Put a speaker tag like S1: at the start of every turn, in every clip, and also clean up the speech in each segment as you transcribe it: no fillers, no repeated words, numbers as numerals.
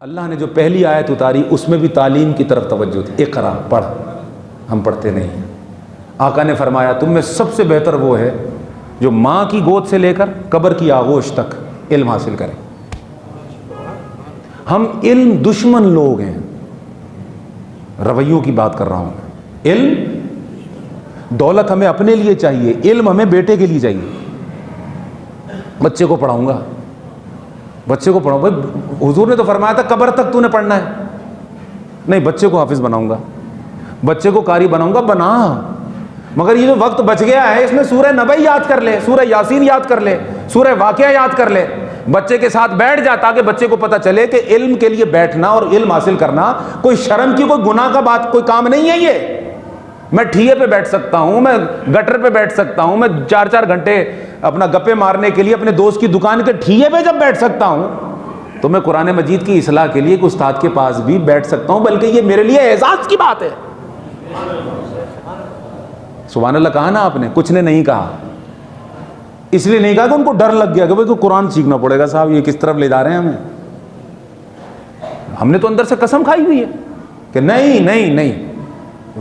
S1: اللہ نے جو پہلی آیت اتاری اس میں بھی تعلیم کی طرف توجہ تھی، اقرا پڑھ، ہم پڑھتے نہیں ہیں۔ آقا نے فرمایا تم میں سب سے بہتر وہ ہے جو ماں کی گود سے لے کر قبر کی آغوش تک علم حاصل کرے۔ ہم علم دشمن لوگ ہیں، رویوں کی بات کر رہا ہوں۔ علم دولت ہمیں اپنے لیے چاہیے، علم ہمیں بیٹے کے لیے چاہیے۔ بچے کو پڑھاؤں گا، بچے کو پڑھاؤں، بھائی حضور نے تو فرمایا تھا قبر تک تو نے پڑھنا ہے، نہیں بچے کو حافظ بناؤں گا، بچے کو قاری بناؤں گا، بنا، مگر یہ جو وقت بچ گیا ہے اس میں سورہ نبأ یاد کر لے، سورہ یاسین یاد کر لے، سورہ واقعہ یاد کر لے، بچے کے ساتھ بیٹھ جا تاکہ بچے کو پتہ چلے کہ علم کے لیے بیٹھنا اور علم حاصل کرنا کوئی شرم کی، کوئی گناہ کا بات، کوئی کام نہیں ہے۔ یہ میں ٹھیے پہ بیٹھ سکتا ہوں، میں گٹر پہ بیٹھ سکتا ہوں، میں 4 گھنٹے اپنا گپے مارنے کے لیے اپنے دوست کی دکان کے ٹھیے پہ جب بیٹھ سکتا ہوں تو میں قرآن مجید کی اصلاح کے لیے ایک استاد کے پاس بھی بیٹھ سکتا ہوں، بلکہ یہ میرے لیے اعزاز کی بات ہے۔ سبحان اللہ کہا نا آپ نے، کچھ نے نہیں کہا، اس لیے نہیں کہا کہ ان کو ڈر لگ گیا کہ بھائی تو قرآن سیکھنا پڑے گا، صاحب یہ کس طرف لے جا رہے ہیں ہمیں۔ ہم نے تو اندر سے قسم کھائی ہوئی ہے کہ نہیں نہیں نہیں،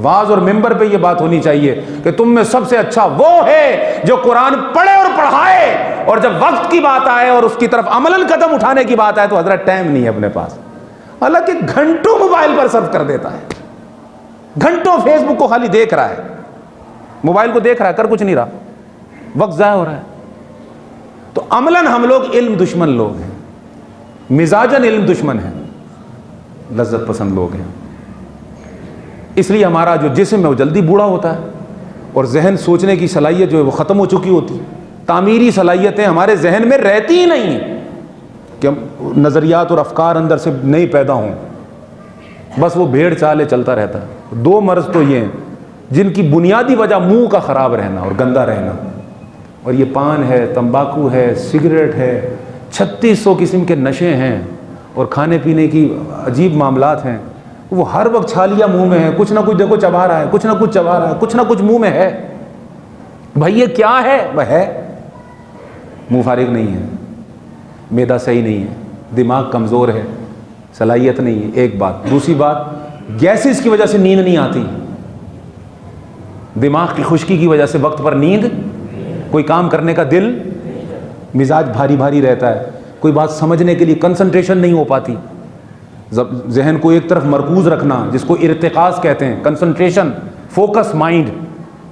S1: واعظ اور ممبر پہ یہ بات ہونی چاہیے کہ تم میں سب سے اچھا وہ ہے جو قرآن پڑھے اور پڑھائے، اور جب وقت کی بات آئے اور اس کی طرف عملاً قدم اٹھانے کی بات آئے تو حضرت ٹائم نہیں ہے اپنے پاس، حالانکہ گھنٹوں موبائل پر صرف کر دیتا ہے، گھنٹوں فیس بک کو خالی دیکھ رہا ہے، موبائل کو دیکھ رہا ہے، کر کچھ نہیں رہا، وقت ضائع ہو رہا ہے۔ تو عملاً ہم لوگ علم دشمن لوگ ہیں، مزاجاً علم دشمن ہیں، لذت پسند لوگ ہیں۔ اس لیے ہمارا جو جسم ہے وہ جلدی بوڑھا ہوتا ہے، اور ذہن سوچنے کی صلاحیت جو ہے وہ ختم ہو چکی ہوتی ہے، تعمیری صلاحیتیں ہمارے ذہن میں رہتی ہی نہیں ہیں کہ نظریات اور افکار اندر سے نہیں پیدا ہوں، بس وہ بھیڑ چالے چلتا رہتا ہے۔ 2 مرض تو یہ ہیں جن کی بنیادی وجہ منہ کا خراب رہنا اور گندا رہنا، اور یہ پان ہے، تمباکو ہے، سگریٹ ہے، 3600 قسم کے نشے ہیں، اور کھانے پینے کی عجیب معاملات ہیں، وہ ہر وقت چھالیاں منہ میں ہے، کچھ نہ کچھ دیکھو چبا رہا ہے، کچھ نہ کچھ چبا رہا ہے، کچھ نہ کچھ منہ میں ہے۔ بھائی یہ کیا ہے؟ وہ ہے، منہ فارغ نہیں ہے، معدہ صحیح نہیں ہے، دماغ کمزور ہے، صلاحیت نہیں ہے، ایک بات۔ دوسری بات، گیسز کی وجہ سے نیند نہیں آتی، دماغ کی خشکی کی وجہ سے وقت پر نیند، کوئی کام کرنے کا دل، مزاج بھاری بھاری رہتا ہے، کوئی بات سمجھنے کے لیے کنسنٹریشن نہیں ہو پاتی، ذہن کو ایک طرف مرکوز رکھنا جس کو ارتکاز کہتے ہیں، کنسنٹریشن، فوکس مائنڈ،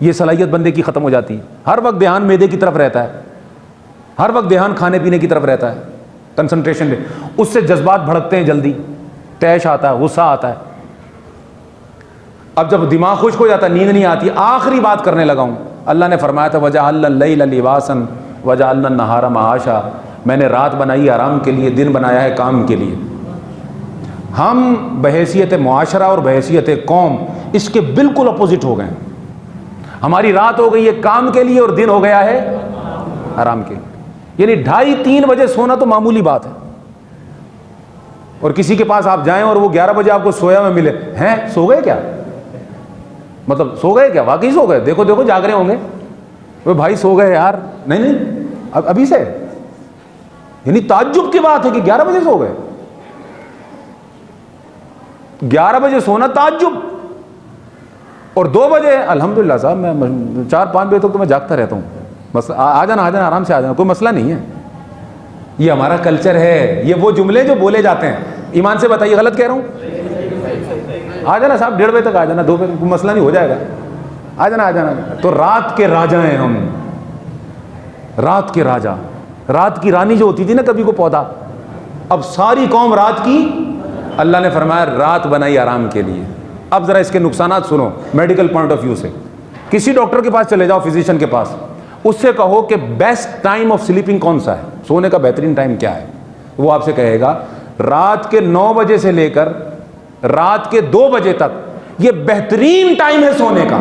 S1: یہ صلاحیت بندے کی ختم ہو جاتی ہے۔ ہر وقت دھیان معدے کی طرف رہتا ہے، ہر وقت دھیان کھانے پینے کی طرف رہتا ہے، کنسنٹریشن دے، اس سے جذبات بھڑکتے ہیں، جلدی طیش آتا ہے، غصہ آتا ہے۔ اب جب دماغ خشک ہو جاتا ہے، نیند نہیں آتی، آخری بات کرنے لگا ہوں، اللہ نے فرمایا تھا وَجَعَلْنَا اللَّيْلَ لِبَاسًا وَجَعَلْنَا النَّهَارَ مَعَاشًا، میں نے رات بنائی آرام کے لیے، دن بنایا ہے کام کے لیے۔ ہم بحیثیت معاشرہ اور بحیثیت قوم اس کے بالکل اپوزٹ ہو گئے ہیں۔ ہماری رات ہو گئی ہے کام کے لیے اور دن ہو گیا ہے آرام کے لیے، یعنی 2:30-3 بجے سونا تو معمولی بات ہے، اور کسی کے پاس آپ جائیں اور وہ 11 بجے آپ کو سویا میں ملے، ہیں سو گئے کیا؟ مطلب سو گئے کیا؟ واقعی سو گئے؟ دیکھو دیکھو جاگ رہے ہوں گے، وہ بھائی سو گئے یار، نہیں نہیں ابھی سے، یعنی تعجب کی بات ہے کہ 11 بجے سو گئے، 11 بجے سونا تعجب، اور 2 بجے الحمدللہ صاحب میں 4-5 بجے تک تو میں جاگتا رہتا ہوں، بس آ جانا آرام سے آ جانا، کوئی مسئلہ نہیں ہے۔ یہ ہمارا کلچر ہے، یہ وہ جملے جو بولے جاتے ہیں، ایمان سے بتائیے غلط کہہ رہا ہوں؟ آ جانا صاحب 1:30 بجے تک آ جانا، 2 بجے کوئی مسئلہ نہیں، ہو جائے گا، آ جانا آ جانا۔ تو رات کے راجا ہیں ہم، رات کے راجا، رات کی رانی جو ہوتی تھی نا کبھی کو پودا، اب ساری قوم رات کی، اللہ نے فرمایا رات بنائی آرام کے لیے۔ اب ذرا اس کے نقصانات سنو میڈیکل پوائنٹ آف ویو سے، کسی ڈاکٹر کے پاس چلے جاؤ، فزیشین کے پاس، اس سے کہو کہ بیسٹ ٹائم آف سلیپنگ کون سا ہے، سونے کا بہترین ٹائم کیا ہے، وہ آپ سے کہے گا رات کے 9 بجے سے لے کر رات کے 2 بجے تک یہ بہترین ٹائم ہے سونے کا۔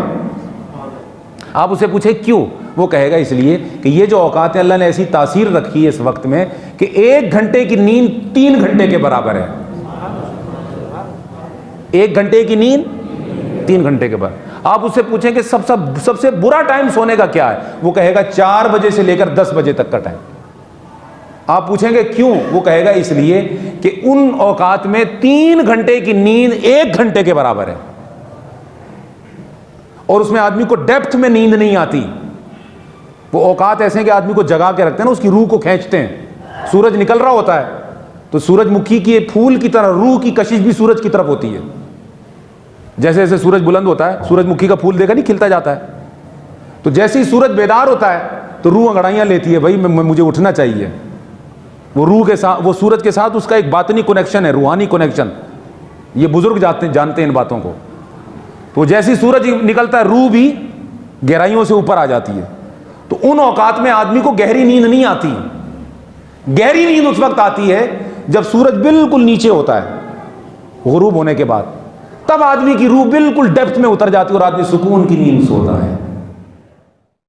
S1: آپ اسے پوچھیں کیوں، وہ کہے گا اس لیے کہ یہ جو اوقات ہیں اللہ نے ایسی تاثیر رکھی ہے اس وقت میں کہ 1 گھنٹے کی نیند 3 گھنٹے کے برابر ہے، 1 گھنٹے کی نیند 3 گھنٹے کے بعد۔ آپ اس سے پوچھیں کہ سب سے برا ٹائم سونے کا کیا ہے، وہ کہے گا 4 بجے سے لے کر 10 بجے تک کا ٹائم۔ آپ پوچھیں گے کیوں؟ وہ کہے گا اس لیے کہ ان اوقات میں 3 گھنٹے کی نیند 1 گھنٹے کے برابر ہے، اور اس میں آدمی کو ڈیپتھ میں نیند نہیں آتی۔ وہ اوقات ایسے ہیں کہ آدمی کو جگا کے رکھتے ہیں نا، اس کی روح کو کھینچتے ہیں۔ سورج نکل رہا ہوتا ہے تو سورج مکھی کی پھول کی طرح روح کی کشش بھی سورج کی طرف ہوتی ہے۔ جیسے جیسے سورج بلند ہوتا ہے، سورج مکھی کا پھول دیکھا نہیں کھلتا جاتا ہے، تو جیسے ہی سورج بیدار ہوتا ہے تو روح انگڑائیاں لیتی ہے، بھائی مجھے اٹھنا چاہیے۔ وہ روح کے ساتھ، وہ سورج کے ساتھ اس کا ایک باطنی کنیکشن ہے، روحانی کنیکشن۔ یہ بزرگ جانتے ہیں ان باتوں کو۔ تو جیسے ہی سورج نکلتا ہے روح بھی گہرائیوں سے اوپر آ جاتی ہے۔ تو ان اوقات میں آدمی کو گہری نیند نہیں آتی۔ گہری نیند اس وقت آتی ہے جب سورج بالکل نیچے ہوتا ہے، غروب ہونے کے بعد، تب آدمی کی روح بالکل ڈیپتھ میں اتر جاتی ہے اور آدمی سکون کی نیند سوتا ہے۔